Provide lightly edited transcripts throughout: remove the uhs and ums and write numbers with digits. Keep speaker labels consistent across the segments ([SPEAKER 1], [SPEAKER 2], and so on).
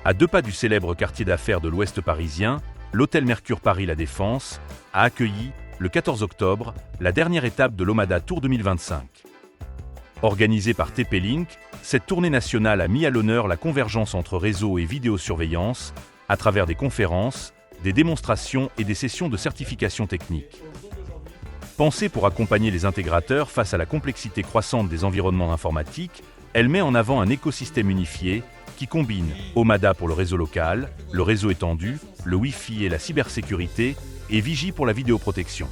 [SPEAKER 1] À 2 pas du célèbre quartier d'affaires de l'Ouest parisien, l'hôtel Mercure Paris La Défense a accueilli, le 14 octobre, la dernière étape de l'Omada Tour 2025. Organisée par TP-Link, cette tournée nationale a mis à l'honneur la convergence entre réseau et vidéosurveillance à travers des conférences, des démonstrations et des sessions de certification technique. Pensée pour accompagner les intégrateurs face à la complexité croissante des environnements informatiques, elle met en avant un écosystème unifié qui combine Omada pour le réseau local, le réseau étendu, le Wi-Fi et la cybersécurité, et Vigie pour la vidéoprotection.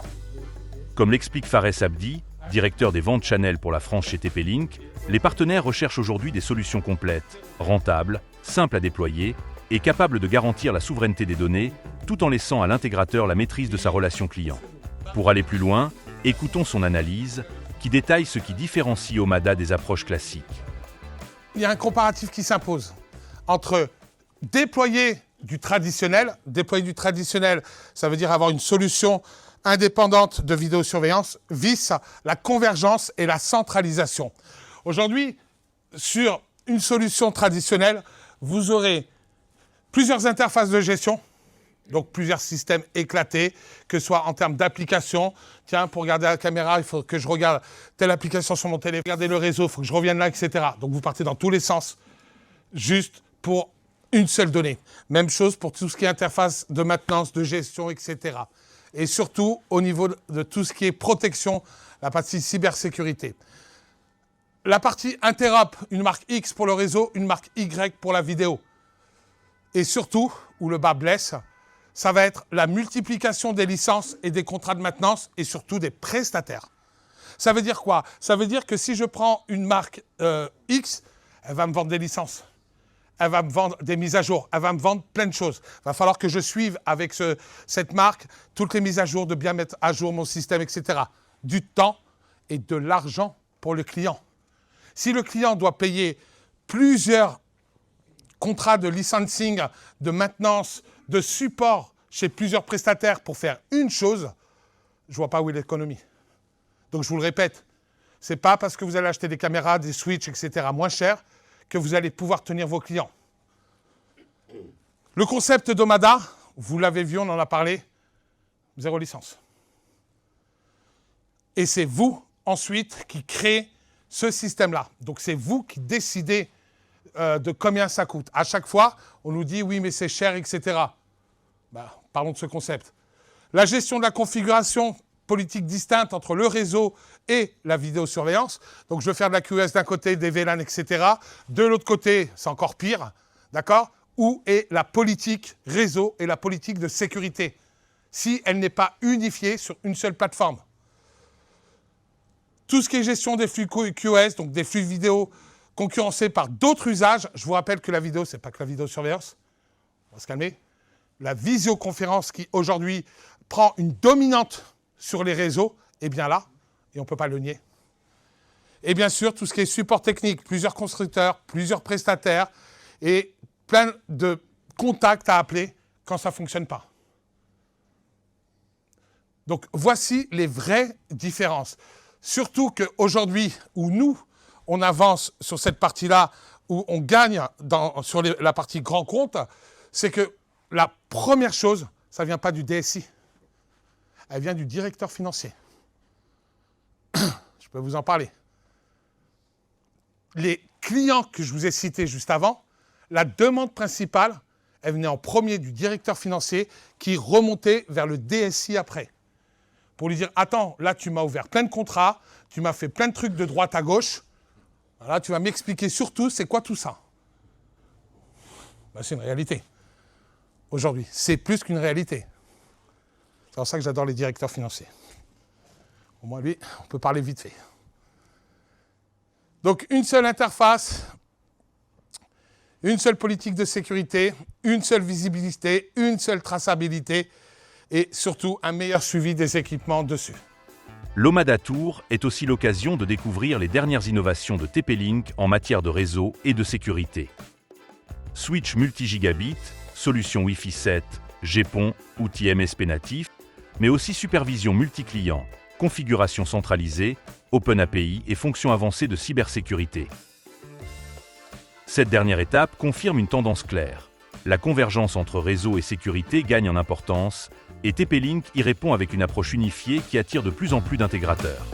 [SPEAKER 1] Comme l'explique Fares Abdi, directeur des ventes Channel pour la France chez TP-Link, les partenaires recherchent aujourd'hui des solutions complètes, rentables, simples à déployer et capables de garantir la souveraineté des données, tout en laissant à l'intégrateur la maîtrise de sa relation client. Pour aller plus loin, écoutons son analyse, qui détaille ce qui différencie Omada des approches classiques.
[SPEAKER 2] Il y a un comparatif qui s'impose entre déployer du traditionnel, ça veut dire avoir une solution indépendante de vidéosurveillance, vis la convergence et la centralisation. Aujourd'hui, sur une solution traditionnelle, vous aurez plusieurs interfaces de gestion, donc plusieurs systèmes éclatés, que ce soit en termes d'application. Tiens, pour regarder la caméra, il faut que je regarde telle application sur mon téléphone, regarder le réseau, il faut que je revienne là, etc. Donc vous partez dans tous les sens, juste pour une seule donnée. Même chose pour tout ce qui est interface de maintenance, de gestion, etc. Et surtout, au niveau de tout ce qui est protection, la partie cybersécurité. La partie interop, une marque X pour le réseau, une marque Y pour la vidéo. Et surtout, où le bas blesse, ça va être la multiplication des licences et des contrats de maintenance et surtout des prestataires. Ça veut dire quoi? Ça veut dire que si je prends une marque X, elle va me vendre des licences. Elle va me vendre des mises à jour, elle va me vendre plein de choses. Il va falloir que je suive avec cette marque toutes les mises à jour, de bien mettre à jour mon système, etc. Du temps et de l'argent pour le client. Si le client doit payer plusieurs contrats de licensing, de maintenance, de support chez plusieurs prestataires pour faire une chose, je ne vois pas où est l'économie. Donc je vous le répète, ce n'est pas parce que vous allez acheter des caméras, des switches, etc. moins chers que vous allez pouvoir tenir vos clients. Le concept d'Omada, vous l'avez vu, on en a parlé, 0 licence. Et c'est vous, ensuite, qui créez ce système-là. Donc c'est vous qui décidez de combien ça coûte. À chaque fois, on nous dit, oui, mais c'est cher, etc. Parlons de ce concept. La gestion de la configuration politique distincte entre le réseau et la vidéosurveillance. Donc, je veux faire de la QoS d'un côté, des VLAN, etc. De l'autre côté, c'est encore pire, d'accord? Où est la politique réseau et la politique de sécurité, si elle n'est pas unifiée sur une seule plateforme? Tout ce qui est gestion des flux QoS, donc des flux vidéo concurrencés par d'autres usages. Je vous rappelle que la vidéo, ce n'est pas que la vidéosurveillance. On va se calmer. La visioconférence qui, aujourd'hui, prend une dominante sur les réseaux, est bien là, et on ne peut pas le nier. Et bien sûr, tout ce qui est support technique, plusieurs constructeurs, plusieurs prestataires, et plein de contacts à appeler quand ça ne fonctionne pas. Donc, voici les vraies différences. Surtout qu'aujourd'hui, où nous, on avance sur cette partie-là, où on gagne sur la partie grand compte, c'est que la première chose, ça ne vient pas du DSI. Elle vient du directeur financier. Je peux vous en parler. Les clients que je vous ai cités juste avant, la demande principale, elle venait en premier du directeur financier qui remontait vers le DSI après. Pour lui dire, attends, là tu m'as ouvert plein de contrats, tu m'as fait plein de trucs de droite à gauche, voilà, tu vas m'expliquer surtout c'est quoi tout ça. C'est une réalité. Aujourd'hui, c'est plus qu'une réalité. C'est pour ça que j'adore les directeurs financiers. Au moins, lui, on peut parler vite fait. Donc, une seule interface, une seule politique de sécurité, une seule visibilité, une seule traçabilité et surtout un meilleur suivi des équipements dessus.
[SPEAKER 1] L'Omada Tour est aussi l'occasion de découvrir les dernières innovations de TP-Link en matière de réseau et de sécurité. Switch multi-gigabit, solution Wi-Fi 7, GPON, outils MSP natifs, mais aussi supervision multi-client, configuration centralisée, Open API et fonctions avancées de cybersécurité. Cette dernière étape confirme une tendance claire. la convergence entre réseau et sécurité gagne en importance, et TP-Link y répond avec une approche unifiée qui attire de plus en plus d'intégrateurs.